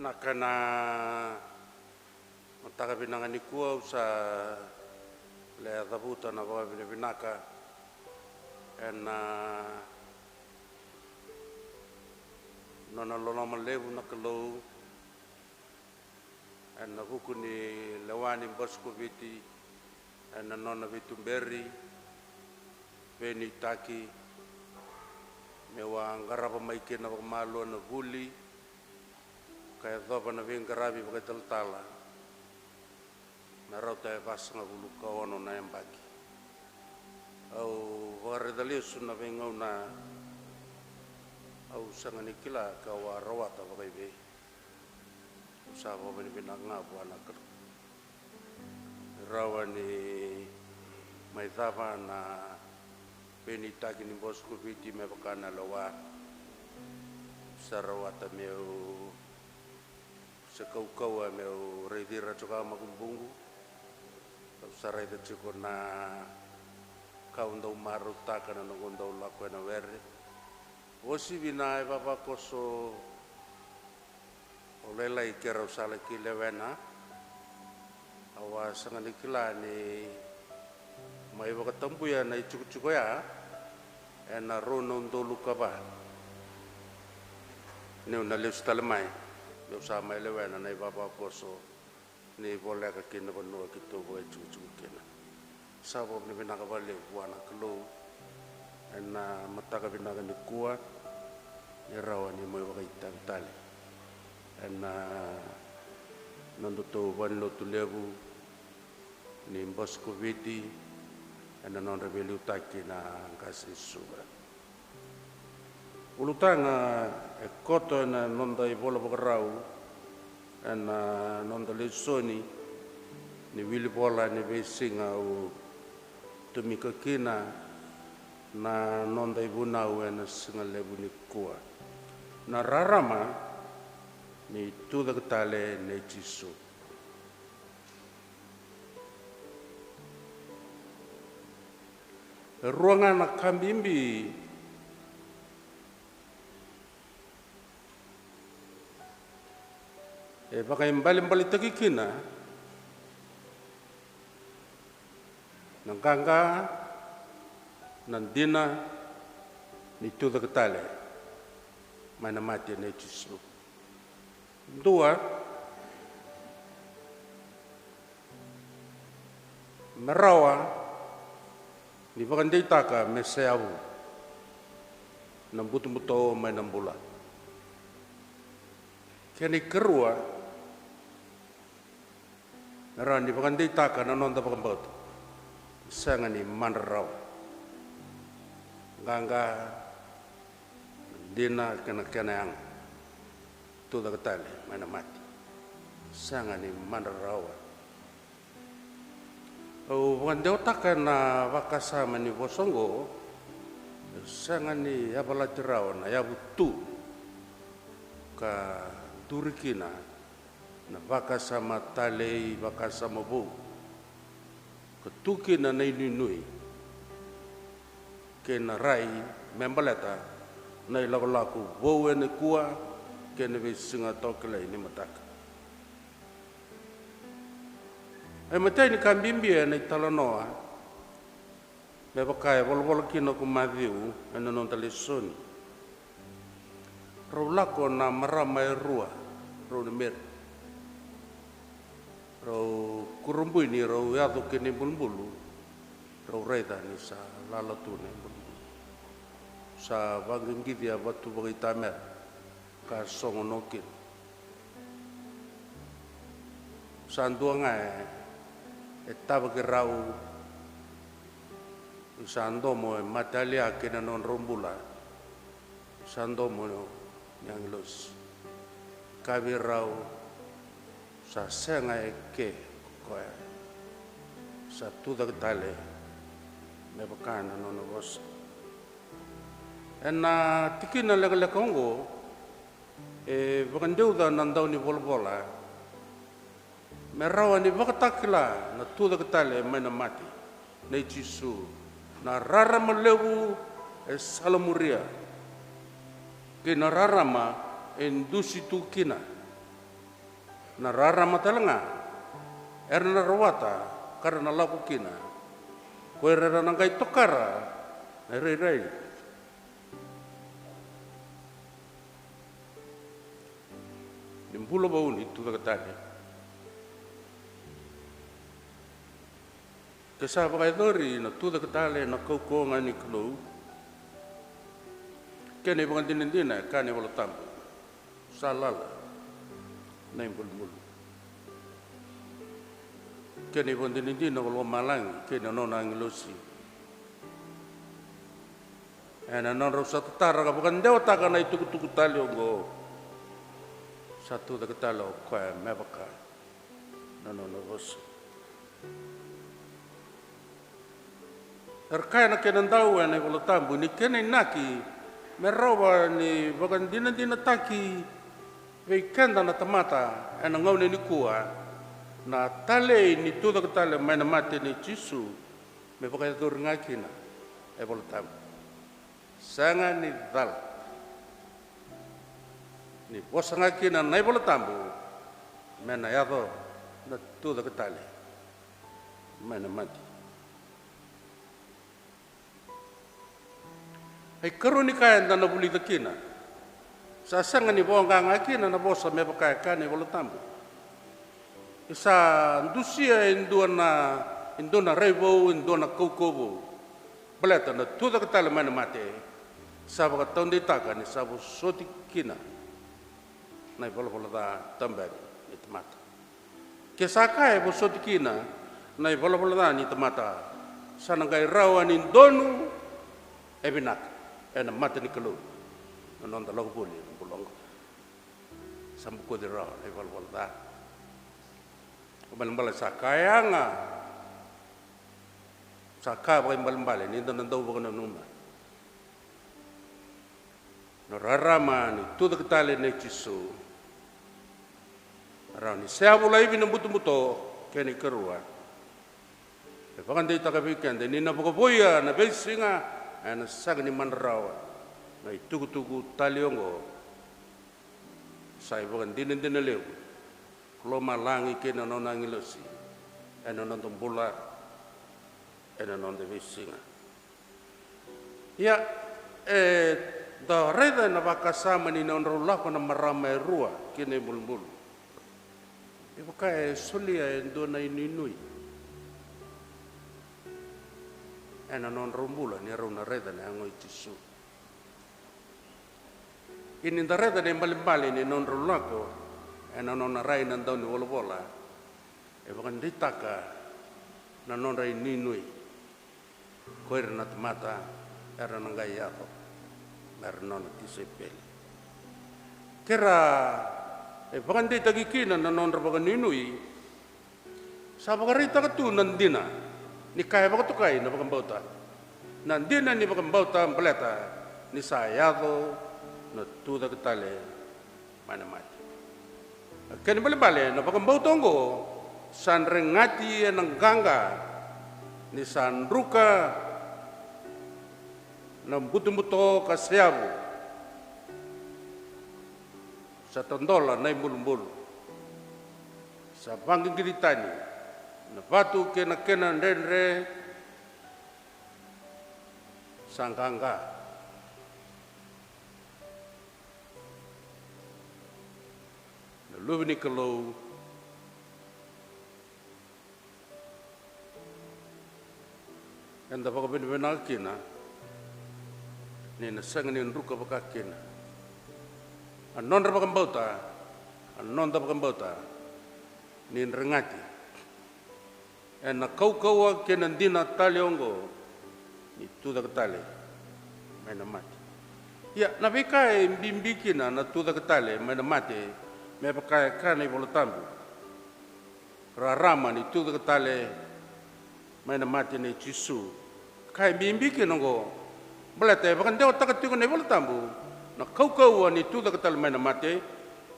nakana mataka binangani kua usa le dhabuta na baba binaka ena nona lona malevu nakalou ena hukuni lewani Boscoviti ena nona Vitumberi Beni Taki mewa ngarapa maike na malu na vuli kaya dhoba na vingarabi bagai taltala na rauta e vasanga vulu kaono na embaki au varedalisu na vingau na au sangani kila kawa rawata bagai be usaba bani binanga buana ker rawani mai dhava na Beni Taki ni Boscoviti me bakana lawa sarawata meu sekau-kau meu redira coka makumbungu sarai de chiko na kaundau maru taka na ngondau lakwa na were osi bina e baba koso olela ikera usala kilewena awa sangani kila ni mai baka tambuya na ichuku ya ena rono ndolu kaba ne una leustalmai yo sa mai lewena na baba koso ni boleh ka kena banu kita buat cucu kena sabo ni bina ka bale buana kelo ena mata ka bina ka ni kuat ni rawa ni mo ka ita tali ena nando to ban lo tu lebu ni Boscoviti ena non rebeli utaki na kasi suba ulutanga e koto na nonda i bola bokarau ena nonda le soni ni wili bola ni besinga u tumika kina na nonda i bunau ena singa lebu ni kua na rarama ni tuda ketale ne jisu ruangan na kambimbi e baka mbali takikina nangkanga nandina ni tuda ketale mana mati ne jisu dua merawa ni bakandai taka meseawu nambutu-butu mai nambula kini kerua nara ni bakandai taka na nonda bakambot sangani mandraw ganga dina kena yang tu dah ketale mana mati sangani mandraw oh bakandai taka na vakasa mani bosongo sangani abala tiraw na yabutu ka turikina na vakasa matalei vakasa mabu ketukina na inui kena rai membaleta na ilaku wowe ne kua kena visinga tokele ni mataka ai matai ni kambimbi na talanoa me bakai bol kino ku madiu ena non taleson rolako na maramai rua ro mer ro kurumbu ni ro yado kini bulbulu ro reda ni sa lalatu ni bulbulu sa bangengi dia batu bagi tamer ka songonokin sanduanga etaba ke rau sandomo matalia kena non rombula sandomo yang los kabirau sa senga eke koe sa tuda ketale me bakana nono bos ena tikina lega kongo e bakandeu da nandau ni bolbola me rawa ni bakatakila na tuda ketale mena mati nei jisu na rara malewu e salamuria kena rarama endusi tukina na rara matalenga erna rawata karena laku kina koe rera nangai tokara na rei nimbulo bauni tu katanya kesa pakai dori na tu katale na kau ngani klo kene bangan dina kane wala tambu salala na imbul kene bangan dina wala malang kene nona ngilosi ena non rosa tatara ka bukan dewa taka na itu tali ongo satu da ketalo kwa mebaka no rosa terkaya na kene ndau ena wala tambu ni kene naki merawa ni bukan dina taki weekenda na tamata ena ngaune ni kuah na tale ni tuda tale maina mate ni chisu me pakai tur ngakina e voltam sanga ni dal ni bosa ngakina na voltambu mena yado na tuda tale maina mate ai karunika enda na buli takina sa sanga ni bonga ngakina na bosa me pakai kane voltambu isa ndusia indona rebo indona kokobo beleta na tuda katala mana mate sabo ka tonde taka ni sabo soti kina na bola da tambari ni tamata ke saka e bo soti kina na bola da ni tamata sana gai rawa ni donu e binak ena mata ni kelo non da logo boli bolongo sambu ko de rawa e bola da balembala sakayanga saka bagai balembala ni dan ndau bagai numa no rarama ni tudo ketale ne chisu rani seabu lai vina buto kene kerua e pakan dei taka weekend ni na boga boya na besinga ana sagni manrawa na tugu taliongo sai bagan dinen leu loma langi kena nona ngilosi ena non tombula ena non de visinga ya da reda na vakasama ni non rola ko na marama rua kene bulbul e buka solia ndona ininui ena non rombula ni rona reda na ngoi tisu ini da reda ne mbali ni non rola ko ena non rai nan dau ni bola e bukan ditaka na non rai ninui koir na mata era nangai yato mer non tisepel kera e bukan ditagi kina na non bukan ninui sabagarita ka tu nandina ni kaya baka tukai na bukan bauta nandina ni bukan bauta peleta ni sayato na tuda ketale mana kene bale na pakambau tongo san rengati nang ganga ni san ruka na buto kaseabu sa tondola na imbul sa bangi giritani na batu kena renre sanganga lubini kalau anda baka benar kina ni na sangan ni ruka baka kina anon ra baka bauta ni rengati ena kau kena dina taliongo ni tuda tale maina mati ya na bika bimbikina na tuda tale maina mati me pakai kane bola tambu rarama ni tu ketale maina mati ni chisu kai bimbi ke nongo belate bakan deu tak tu ne bola tambu na kau ni tu ketale maina mati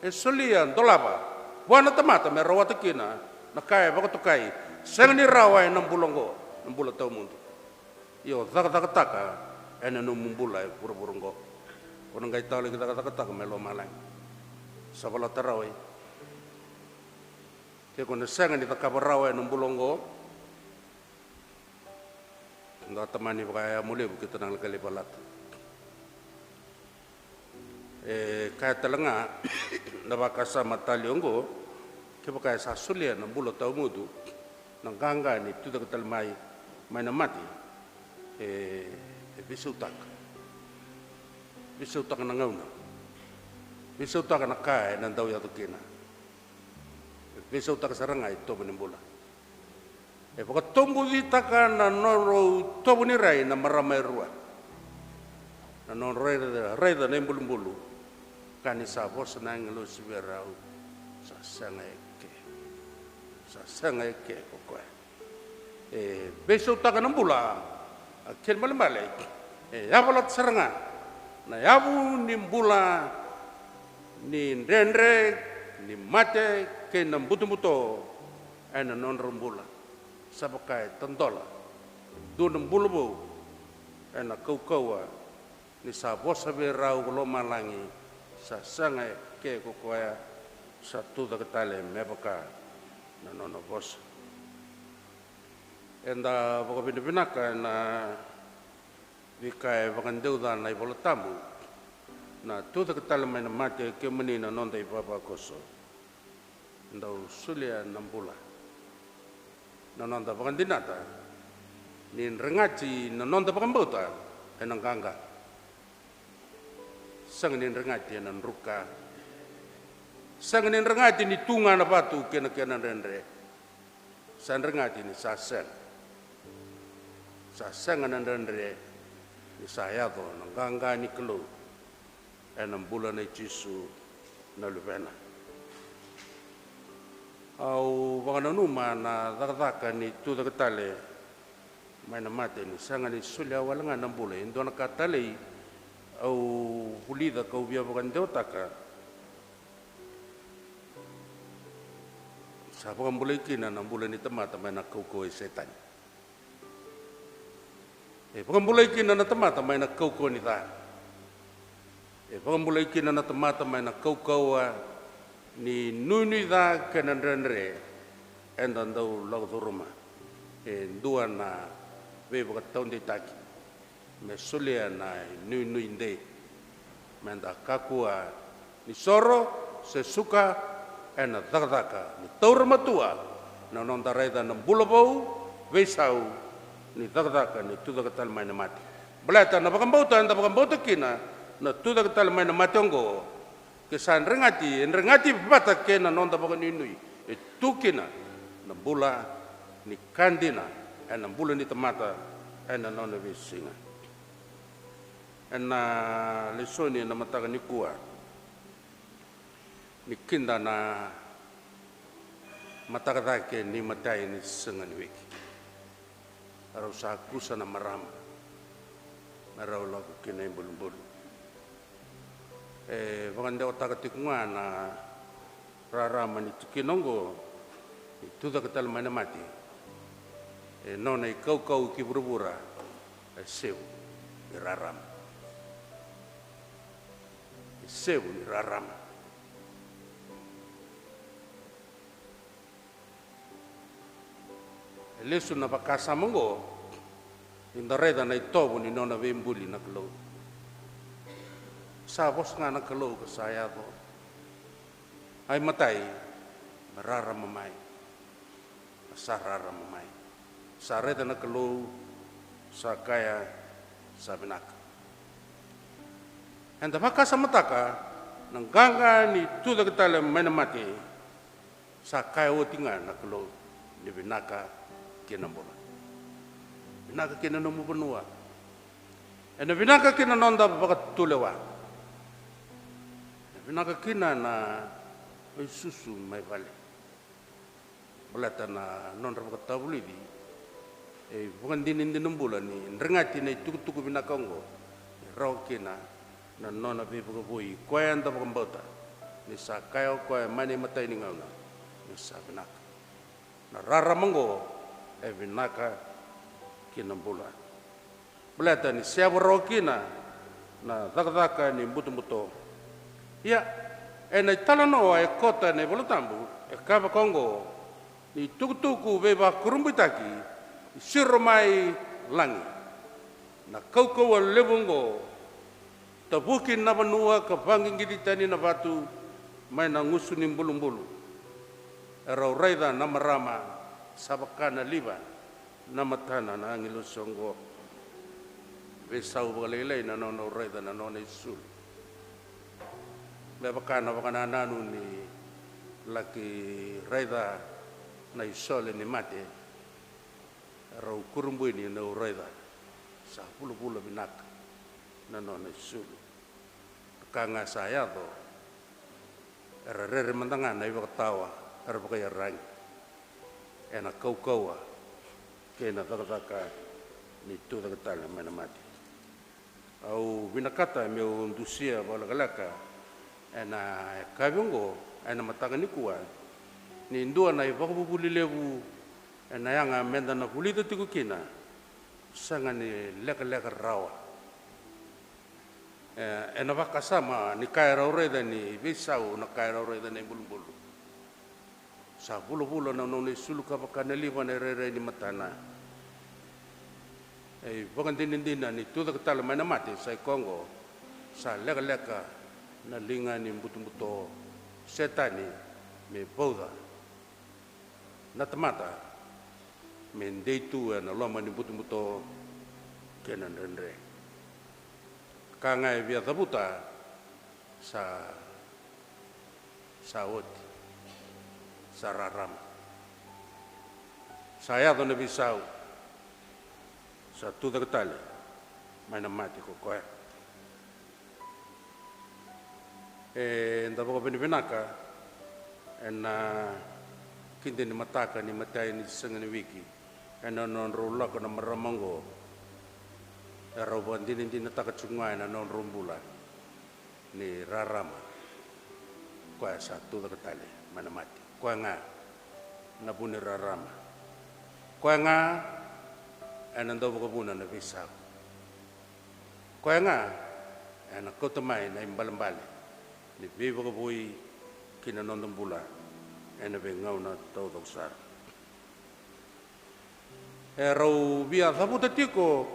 e solian dolaba buana tamata me rawata kina na kai baka tukai sang ni rawai nam bula tau mundu yo taka ena no mumbula pura-purunggo orang gai tau kita kata me lo malang sabala tarawih ke kona sanga ni takabarau e numbulongo nda tamani baka mule kita nang kali balat kaya talanga na baka sa mataliongo ke baka sa sulia nambulo tau mudu nang ganga ni tu katal mai na mati bisutak na ngauna bisutak na kai nan daw ya tukina bisutak saranga ito manimbula baka tombu ditaka na noro tobu ni rai na maramai rua na non rai da nembulu kani sa bos na ngelo siberau sa sanga eke kokoe bisutak na mbula ken malembale yabalat saranga na yabu nimbula ni rendre ni mate ke nam buto ana non rumbula sabakai tondola du nambulbu ana kaukawa ni sa bosa berau lo malangi sa sanga ke kokoya satu da ketale mebaka na nono bos enda baka binaka na vikai vakandeu da na ibola tamu na tu da ketale mai na mate ke menina non dai baba koso ndau sulia nambula nanonda bakandinata nin rengaci nanonda bakambota enang kangga sang nin rengaci enan ruka sang nin rengaci ni tunga na batu kena renre san rengaci ni saseng anan renre ni sayato nang kangga ni kelu enam bulan ni cisu na lupena au wanganuma na dakdaka ni tu dakatale mai na mate ni sanga ni sulia walanga nambule indona katale au hulida kau bia bakandeu taka sa bakambule kina nambule ni temata mai na kau setan bakambule kina na temata mai na kau ni ta bakambule kina na temata mai na kau ni nuni da kenanrenre endandau lagduruma dua na bebo katonde taki me sulia na nuni inde menda kakua ni soro sesuka ena dagdaka ni taur matua na nonda reda na bulabau vesau ni dagdaka ni tudagatal mai na mati belata na bakambauta anda bakambauta kina na tudagatal mai na mati ongo kesan rengati bata kena nonda baka ninui tukina na bula ni kandina ena bula ni temata ena nona visinga ena lesoni na mataka ni kuwa ni kinda na mataka dake ni matai ni senga ni wiki arau sa kusa na marama marau lagu kena imbulu wakanda otaka tikunga na rarama ni tukinongo itu da ketal mana mati nona kau ki burbura seu ni raram lesu na bakasa mongo indareda na itobu ni nona vembuli na kelo sa bos nga nakalo ka saya to ay matay marara mamay sarara mamay sareta nakalo sa kaya sa binaka anda baka sa mataka nang ganga ni tuda ketale menamati sa kaya wotinga nakalo ni binaka kinambola binaka kinanomu benua ena binaka kinanonda baka tulewa binaka kina na susu mai vale belata na non rapat tabuli di bukan dinin bulan ni rengati na tuku binaka ongo raw kina na non abe buka bui koy anda bakambota ni sa kayo koy mani matay ni ngauna ni sa binaka na raramango binaka kina bulan belata ni siya raw kina na dakdaka ni buto ya ena talano e kota ne bolotambu e kaba kongo ni tukutuku beba kurumbitaki siromai langi na kaukau lebongo tabukin na banua ka banging giditani na batu mai na ngusuni bulu-bulu erau raida na marama sabakana liba na matana na angilo songo besau balelai na nono raida na nono isul bebakana bakana nanu ni laki raida na isole ni mate rau kurumbu ini na uraida sa pulu-pulu binak na nona isulu kanga saya to rere mantangan na iba ketawa era pakai rang ena kau-kaua kena taka-taka ni tu taka-taka mana mati au binakata meu dusia bala galaka ena kabungo ena matanga ni kuan ni ndua na iba bubuli lebu ena yanga menda na kulito tiku kina sanga ni leka-leka rawa ena baka sama ni kaya raureda ni bisau na kaya raureda ni bulu-bulu sa bulu-bulu na noni sulu ka baka naliwa na rere ni matana bakan dindina ni tuda katala mana mati sa Kongo sa leka-leka na linga ni buto-buto setani me Buddha na tamata men deitu na loma ni buto-buto kenan rendre kangai via tabuta sa oti sa raram saya to nabi sau sa tu katale mai na mati ko koe ndabo ko benaka na kinde ni mataka ni matai ni sangani wiki ena non rola ko na maramango era bandini ni nataka chungai na non rumbula ni rarama ko satu katale mana mati ko nga na buni rarama ko nga ena ndo ko buna na visa ko nga ena ko tamai na imbalambale ni vivo ko bui kina non rumbula ena bengau na tau sar erau via sabuta tiko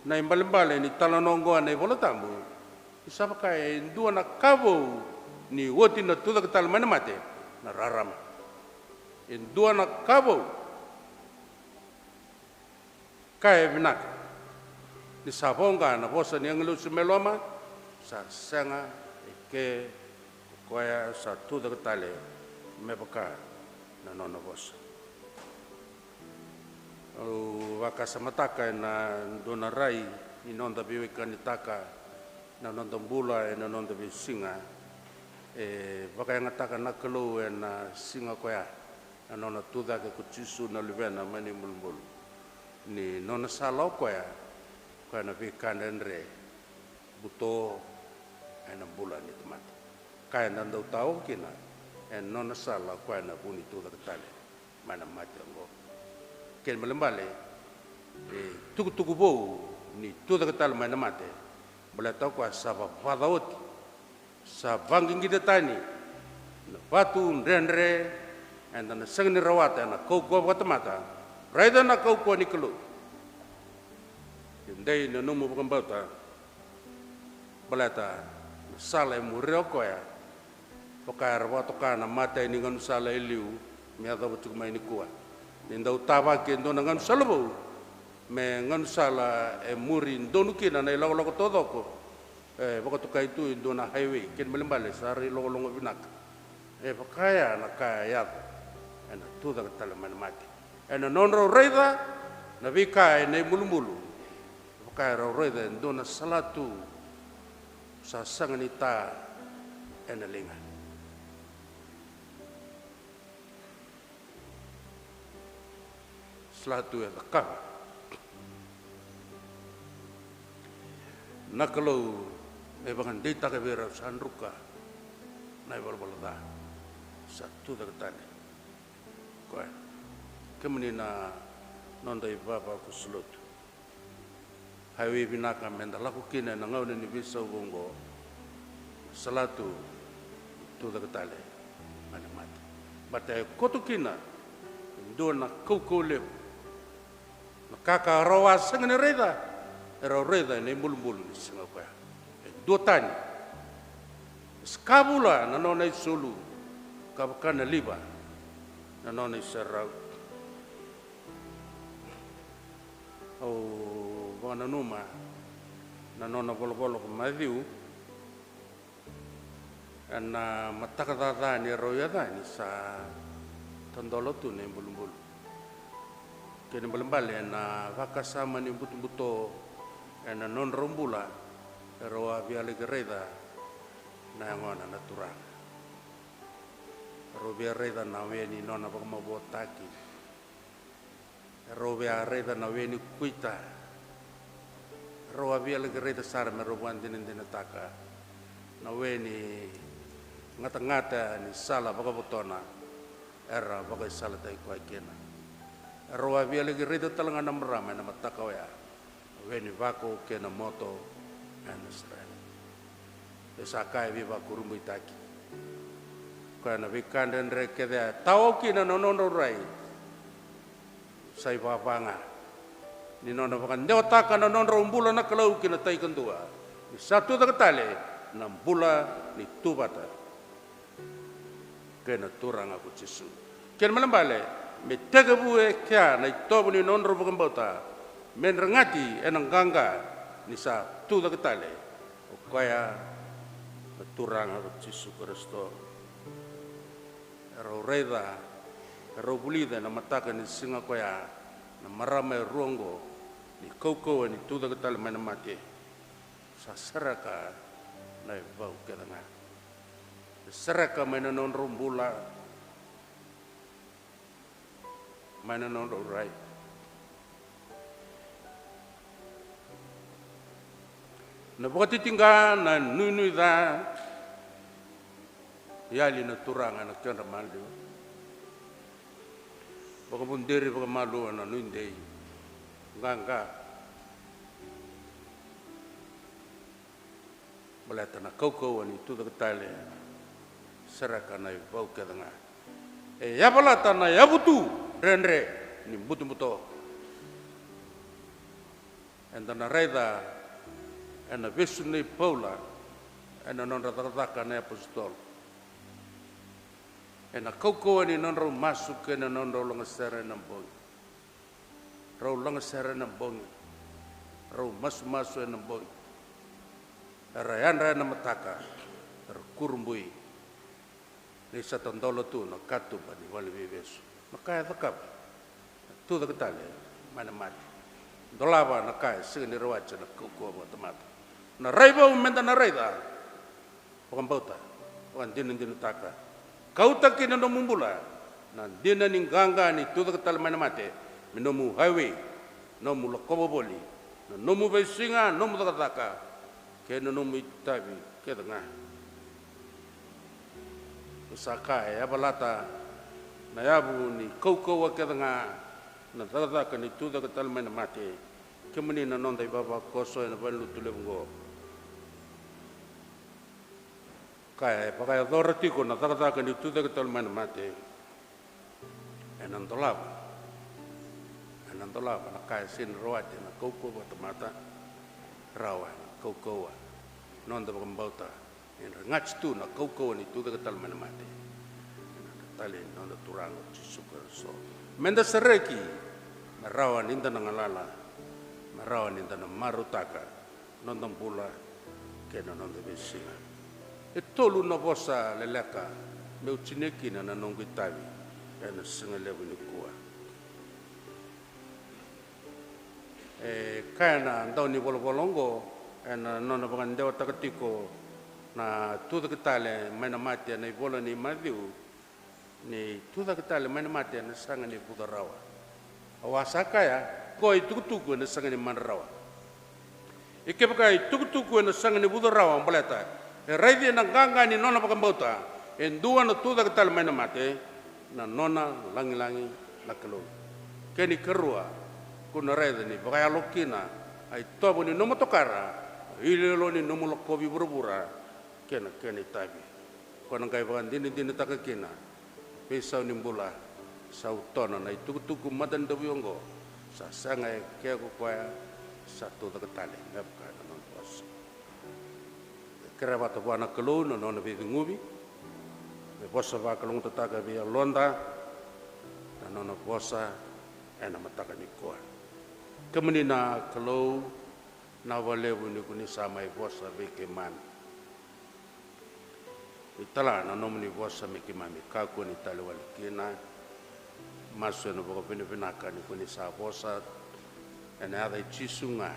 na imbalimbale ni talanongo na volatambu isapa kai dua na kavo ni woti na tuda katal mana mate na raram in dua na kavo kai binak ni sabonga na bosa ni angelu sumeloma sa sanga ke koya sa tuda katale mepaka na nona bosa waka samataka na dona rai ni nonda biweka ni taka na nonda bula na nonda bisinga waka yang taka na kelo na singa koya na nona tuda ke kuchisu na livena mani mulmul ni nona salau koya na bikan andre buto na bula ni temat kaya nanda tahu kina nona salau koya na buni tuda ketale mana mati anggo ken melembale tuku-tuku bou ni tuda katal mana mate bala tau kwa saba fadaot sa banging gidatani na batu ndendre anda na sangni rawata na kau ko mata raida na kau ko ni kelu ndai na numu bukambata balata sala mureo ko ya pokar wato kana mata ini ngan sala iliu miata butuk mai ni kuwa nindau tawa ke ndo ngan salabo me ngan sala muri ndonu kina na lago lago todo ko bako tukai tu ndo na highway ken melembale sari logo logo binak pakaya na kaya ana tu da tala man mati ana nonro reida na vika ne mulumulu pakaya ro reida ndo na salatu sa sanganita ana linga salatu ya ka nakalo bangan data ke vera sanruka na balbalada satu da tani ko kemenina nondai baba ku slut highway binaka mendala ku kina na ngau ni bisa bongo salatu tu da tale mana mati bata kotu kina do na koko leo na kaka rawa sangane reda reda ne bulbul ni singa kwa do tani skabula na nona sulu kabakana liba na nona serau wana numa na nona bolo ko madiu ana matakata ni roya ni sa tondolo tu ne bulbul kene balembale na vakasama ni buto ana non rombula roa viale gereda na ngona natural robia reda na weni nona bakma botaki robia reda na weni kuita roa viale gereda sar me roban dinen taka na weni ngata-ngata ni sala baka botona era baka sala tai kwa kena roa via lagi rida talanga na marama na mataka ya weni vako kena moto and Israel esa kai viva kurumbu itaki kana vikanden reke dia tau kina nonono rai sai vavanga ni nono vakan deotaka nonono rombula na kalau kina tai kendua ni satu takatale na bula ni tubata kena turang aku cisu ken malambale me tegabue kya na itobu ni nonro bagambota men rangati enang gangga ni sa tu da ketale o kaya turang aku cisu Kristo ro reda ro bulida na mataka ni singa kaya na marame ruongo ni koko ni tu da ketale mana mati sa seraka na bau kedanga seraka mana non rombula mana non rai na bukati tinggal na nunu da yali na turanga na kena malu baka bunderi baka malu na nundei nganga balata na kau ni tu da ketale seraka na bau kedanga ya balata na ya butu renre ni butu enda na reda ena visu ni paula ena non rata na apostol ena koko ni non ro masuk ena non ro longa sere na bong ro longa sere na bong ro masu ena bong rayan na mataka kurumbui ni sa tondolo tu no katu bani wale vivesu no kaya takap tu da ketale mana mati dolaba na kaya sini rawacha na kuku mata na raiba umenda na raida bukan bauta bukan dinin taka kau tak kena no mumbula na dina ning ganga ni tu da ketale mana mati minomu highway no mu lokobo boli no mu besinga no mu taka kena no mu itabi kedanga usaka ya balata na yabu ni koko wa kedanga na tata ka ni tuda ka talma na mate kemuni na nonda baba koso na balu tulungo kaya pakai dorati ko na tata ka ni tuda ka talma na mate enantolaba na kaya sin roate na koko wa mata rawa koko wa nonda bagambauta ngats tu na koko ni tu da tal mana mate tali no da turang ci super so menda sereki marawan inda ngalala marawan inda na marutaka non dan pula ke non da besina e tolu no bosa leleka me ucineki na non gitavi ena singale ni kuwa kana ndau ni bolongo ena non bangan dewa takatiko na tudo ketale mana mati na bola ni madiu ni tudo ketale mana mati na sanga ni budarawa awasaka ya koi tukutuku na sanga ni manrawa ike pakai tukutuku na sanga ni budarawa baleta raidi na ganga ni nona pakambota endua na tudo ketale mana mati na nona langi na kelo keni kerua kuna raidi ni pakai alokina ai tobo ni nomo tokara ilelo ni nomo lokobi burubura kena tabi kono kai bagan dini takakina pesau nimbula sautona na tuku madan da biongo sa sanga ke ko kwa sa to da tale ngap ka non bos kera ba to bana klo no no be ngubi be bosa ba kalung ta ka be londa na no bosa ena mataka ni ko kemeni na klo na wale bu ni kuni sama bosa be ke man itala na no ni bosa me ke mami ka ko ni tale wal kina maso no boko pene ka ni kuni sa bosa ena ada chisunga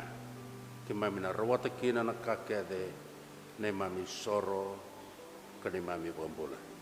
ke mami na rawata kina na ka ke de ne mami soro ke ne mami bombola